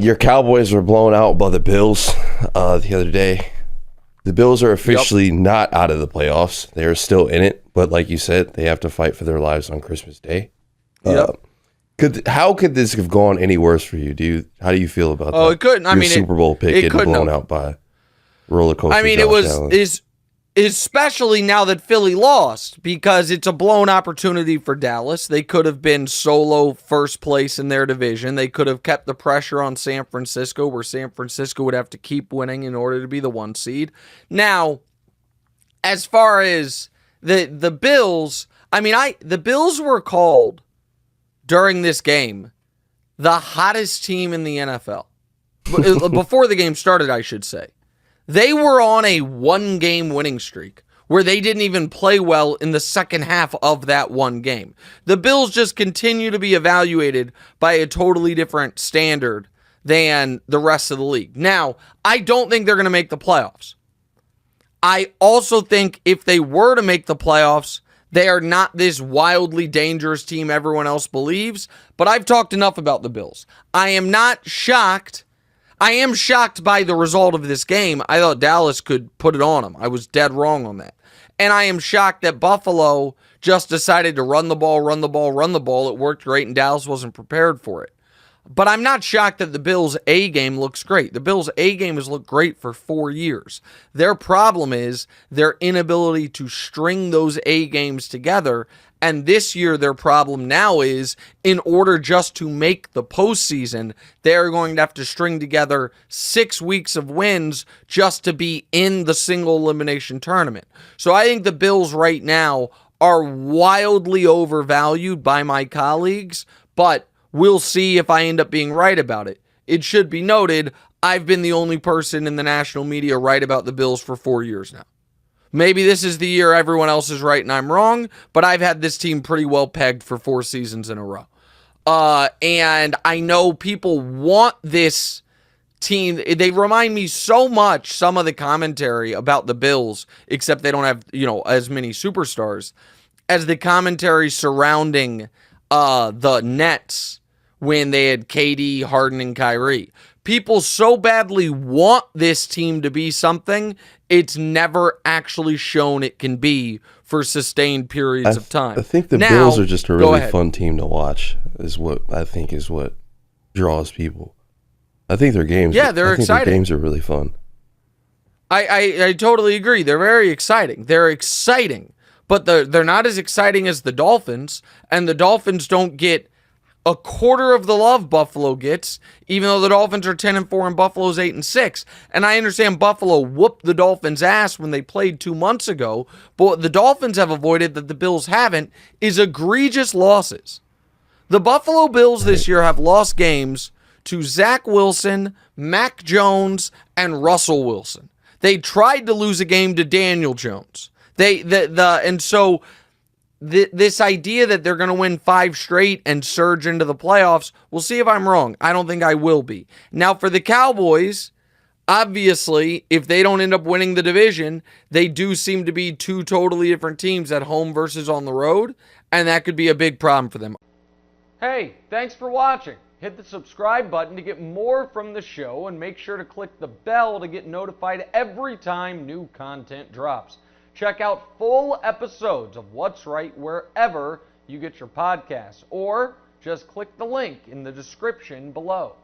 your Cowboys were blown out by the Bills the other day. The Bills are officially not out of the playoffs. They're still in it, but like you said, they have to fight for their lives on Christmas Day. How could this have gone any worse for you? How do you feel about that? It couldn't. I mean, Super Bowl pick getting blown out by roller coaster. I mean, especially now that Philly lost, because it's a blown opportunity for Dallas. They could have been solo first place in their division. They could have kept the pressure on San Francisco, where San Francisco would have to keep winning in order to be the 1 seed. Now, as far as the Bills, I mean, the Bills were called during this game the hottest team in the NFL. Before the game started, I should say. They were on a 1-game winning streak where they didn't even play well in the second half of that one game. The Bills just continue to be evaluated by a totally different standard than the rest of the league. Now, I don't think they're going to make the playoffs. I also think if they were to make the playoffs, they are not this wildly dangerous team everyone else believes, but I've talked enough about the Bills. I am not shocked. I am shocked by the result of this game. I thought Dallas could put it on them. I was dead wrong on that. And I am shocked that Buffalo just decided to run the ball. It worked great, and Dallas wasn't prepared for it. But I'm not shocked that the Bills' A game looks great. The Bills' A game has looked great for 4 years. Their problem is their inability to string those A games together. And this year, their problem now is, in order just to make the postseason, they're going to have to string together 6 weeks of wins just to be in the single elimination tournament. So I think the Bills right now are wildly overvalued by my colleagues, but we'll see if I end up being right about it. It should be noted, I've been the only person in the national media right about the Bills for 4 years now. Maybe this is the year everyone else is right and I'm wrong, but I've had this team pretty well pegged for 4 seasons in a row. And I know people want this team. They remind me so much, some of the commentary about the Bills, except they don't have, as many superstars, as the commentary surrounding the Nets when they had KD, Harden, and Kyrie. People so badly want this team to be something, it's never actually shown it can be for sustained periods of time. I think the Bills are just a really fun team to watch, is what draws people. I think their games, they're exciting. Their games are really fun. I totally agree. They're very exciting. They're exciting, but they're not as exciting as the Dolphins, and the Dolphins don't get a quarter of the love Buffalo gets, even though the Dolphins are 10-4 and Buffalo's 8-6. And I understand Buffalo whooped the Dolphins' ass when they played 2 months ago, but what the Dolphins have avoided that the Bills haven't is egregious losses. The Buffalo Bills this year have lost games to Zach Wilson, Mac Jones, and Russell Wilson. They tried to lose a game to Daniel Jones. This idea that they're going to win 5 straight and surge into the playoffs, we'll see if I'm wrong. I don't think I will be. Now, for the Cowboys, obviously, if they don't end up winning the division, they do seem to be 2 totally different teams at home versus on the road, and that could be a big problem for them. Hey, thanks for watching. Hit the subscribe button to get more from the show, and make sure to click the bell to get notified every time new content drops. Check out full episodes of What's Right wherever you get your podcasts, or just click the link in the description below.